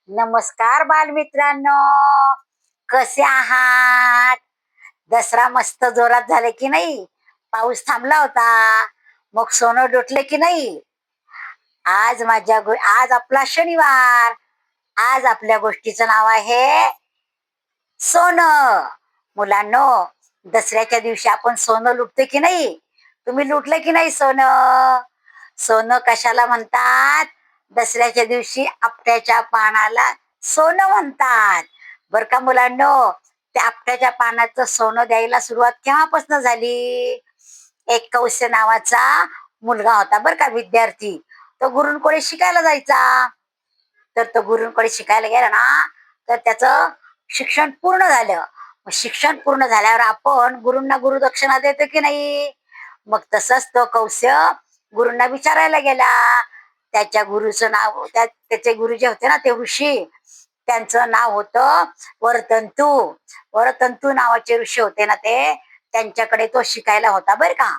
नमस्कार बालमित्रांनो, कसे आहात? दसरा मस्त जोरात झाले की नाही? पाऊस थांबला होता, मग सोनं डुटले की नाही? आज आपला शनिवार. आज आपल्या गोष्टीचं नाव आहे सोनं. मुलांनो, दसऱ्याच्या दिवशी आपण सोनं लुटतो की नाही? तुम्ही लुटलं की नाही सोनं? सोनं कशाला म्हणतात? दसऱ्याच्या दिवशी आपट्याच्या पानाला सोनं म्हणतात. बर का मुलांनो, त्या आपट्याच्या पानाचं सोनं द्यायला सुरुवात केव्हापासून झाली? एक कौस्य नावाचा मुलगा होता बर का, विद्यार्थी. तो गुरूंकडे शिकायला जायचा. तर तो गुरूंकडे शिकायला गेला ना, तर त्याचं शिक्षण पूर्ण झालं. मग शिक्षण पूर्ण झाल्यावर आपण गुरूंना गुरुदक्षिणा देतो की नाही? मग तसंच तो कौस्य गुरूंना विचारायला गेला. त्याच्या गुरुचं नाव, त्याचे गुरु जे होते ना ते ऋषी, त्यांचं नाव होतं वरतंतू. वरतंतू नावाचे ऋषी होते ना ते, त्यांच्याकडे तो शिकायला होता बर का.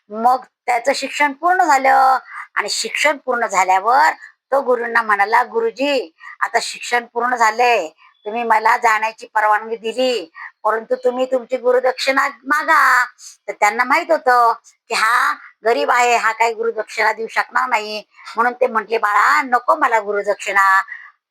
मग त्याचं शिक्षण पूर्ण झालं आणि शिक्षण पूर्ण झाल्यावर तो गुरूंना म्हणाला, गुरुजी आता शिक्षण पूर्ण झालंय, तुम्ही मला जाण्याची परवानगी दिली, परंतु तुम्ही तुमची गुरुदक्षिणा मागा. तर त्यांना माहित होतं की हा गरीब आहे, हा काही गुरुदक्षिणा देऊ शकणार नाही. म्हणून ते म्हटले, बाळा नको मला गुरुदक्षिणा,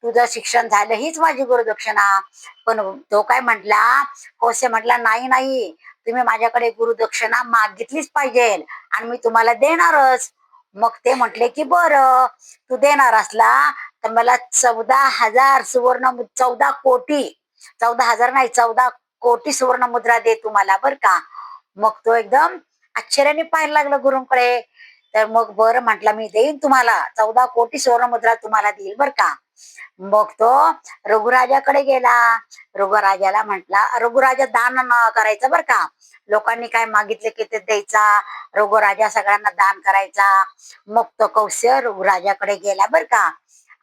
तुझं शिक्षण झालं हीच माझी गुरुदक्षिणा. पण तो काय म्हटला, कौशे म्हटला, नाही नाही, तुम्ही माझ्याकडे गुरुदक्षिणा मागितलीच पाहिजे आणि मी तुम्हाला देणारच. मग ते म्हटले की बरं, तू देणार असला तर मला 14,000 सुवर्ण, 14 कोटी, 14,000 नाही, 14 कोटी सुवर्ण मुद्रा दे तुम्हाला बर का. मग तो एकदम आश्चर्याने पाहायला लागला गुरुंकडे. तर मग बरं म्हटला, मी देईन तुम्हाला 14 कोटी सुवर्ण मुद्रा तुम्हाला देईल बर का. मग तो रघुराजाकडे गेला. रघुराजाला म्हटला, रघुराजा दान करायचा बर का, लोकांनी काय मागितले की ते द्यायचा. रघुराजा सगळ्यांना दान करायचा. मग तो कौशय रघुराजाकडे गेला बर का,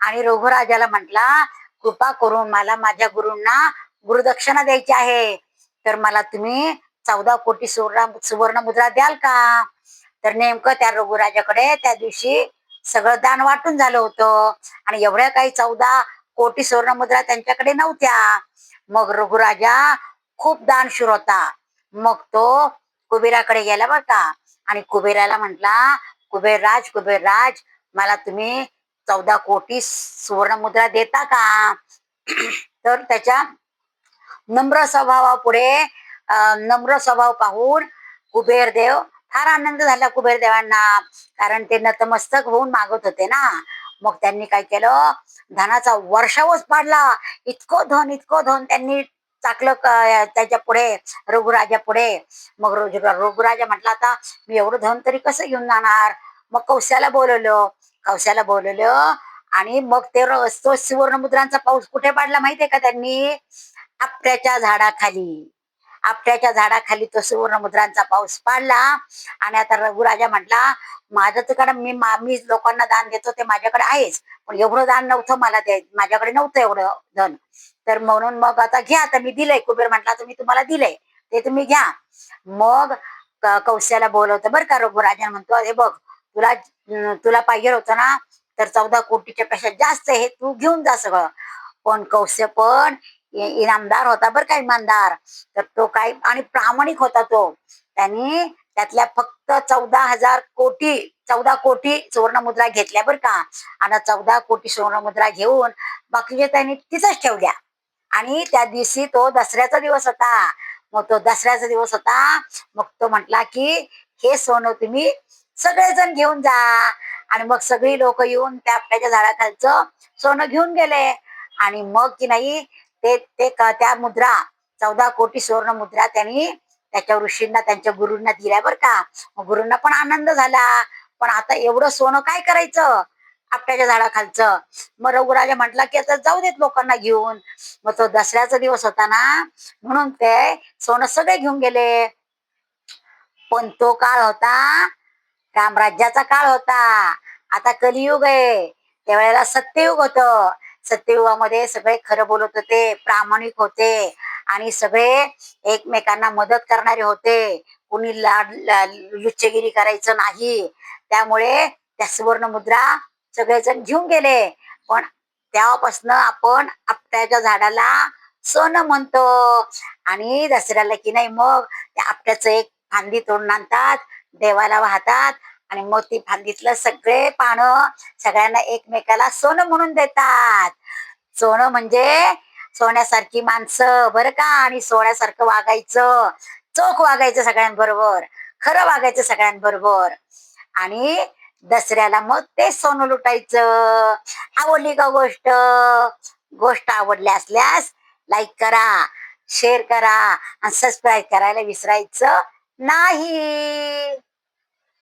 आणि रघुराजाला म्हटला, कृपा करून मला माझ्या गुरूंना गुरुदक्षिणा द्यायची आहे, तर मला तुम्ही 14 कोटी सुवर्ण मुद्रा द्याल का? तर नेमकं त्या रघुराजाकडे त्या दिवशी सगळं दान वाटून झालं होतं आणि एवढ्या काही 14 कोटी सुवर्ण मुद्रा त्यांच्याकडे नव्हत्या. मग रघुराजा खूप दानशूर होता. मग तो कुबेराकडे गेला बर का, आणि कुबेराला म्हटला, कुबेरराज कुबेरराज, मला तुम्ही 14 कोटी सुवर्ण मुद्रा देता का? तर त्याच्या नम्र स्वभावापुढे, नम्र स्वभाव पाहून कुबेरदेव फार आनंद झाला कुबेरदेवांना, कारण ते नतमस्तक होऊन मागत होते ना. मग त्यांनी काय केलं, धनाचा वर्षावच पाडला. इतकं धन त्यांनी टाकलं त्याच्या पुढे, रघुराजा पुढे. मग रघुराजा म्हटला, आता मी एवढं धन तरी कसं घेऊन जाणार? मग कौशाला बोलवलं आणि मग तो सुवर्ण मुद्रांचा पाऊस कुठे पाडला माहितीये का त्यांनी? आपट्याच्या झाडाखाली. आपट्याच्या झाडाखाली तो सुवर्ण मुद्रांचा पाऊस पाडला. आणि आता रघुराजा म्हटला, माझं तिकडं मी लोकांना दान देतो ते माझ्याकडे आहेच, पण एवढं दान नव्हतं मला, माझ्याकडे नव्हतं एवढं धन. तर म्हणून मग आता घ्या, आता मी दिलंय. कुबेर म्हटला, तुम्ही तुम्हाला दिलंय ते तुम्ही घ्या. मग कौशल्याला बोलवतं बरं का रघुराजा, म्हणतो, हे बघ, तुला पाहिजे होतं ना, तर 14 कोटीच्या पेक्षा जास्त हे तू घेऊन जा सगळं. पण कौशल्य पण इनामदार होता बर का, इमानदार. तर तो काय, आणि प्रामाणिक होता तो. त्यांनी त्यातल्या फक्त 14 कोटी सुवर्णमुद्रा घेतल्या बर का, आणि 14 कोटी सुवर्णमुद्रा घेऊन बाकीचे त्यांनी तिथंच ठेवल्या. आणि त्या दिवशी तो दसऱ्याचा दिवस होता. मग तो दसऱ्याचा दिवस होता. मग तो म्हटला की हे सोनं तुम्ही सगळेजण घेऊन जा. आणि मग सगळी लोक येऊन त्या आपल्याच्या झाडाखालचं सोनं घेऊन गेले. आणि मग की नाही, त्या मुद्रा, 14 कोटी सुवर्ण मुद्रा त्यांनी त्याच्या ऋषींना, त्यांच्या गुरूंना दिल्या बर का. मग गुरूंना पण आनंद झाला. पण आता एवढं सोनं काय करायचं आपल्याच्या झाडाखालचं? मग रघुराजा म्हटला की आता जाऊ देत लोकांना घेऊन. मग तो दसऱ्याचा दिवस होता ना, म्हणून ते सोनं सगळे घेऊन गेले. पण तो काळ होता रामराज्याचा काळ होता. आता कलियुग आहे, त्यावेळेला सत्ययुग होतं. सत्ययुगामध्ये सगळे खरं बोलत होते, प्रामाणिक होते, आणि सगळे एकमेकांना मदत करणारे होते. कुणी लुच्चेगिरी करायचं नाही. त्यामुळे त्या सुवर्ण मुद्रा सगळेजण घेऊन गेले. पण तेव्हापासनं आपण आपट्याच्या झाडाला सोनं म्हणतो. आणि दसऱ्याला की नाही मग त्या आपट्याचं एक फांदी तोडून आणतात, देवाला वाहतात आणि मग ती फांदीतलं सगळे पानं सगळ्यांना एकमेकाला सोनं म्हणून देतात. सोनं म्हणजे सोन्यासारखी माणसं बरं का, आणि सोन्यासारखं वागायचं, चोख वागायचं सगळ्यांबरोबर, खरं वागायचं सगळ्यांबरोबर. आणि दसऱ्याला मग ते सोनं लुटायचं. आवडली का गोष्ट? गोष्ट आवडली असल्यास लाईक करा, शेअर करा आणि सबस्क्राईब करायला विसरायचं नाही.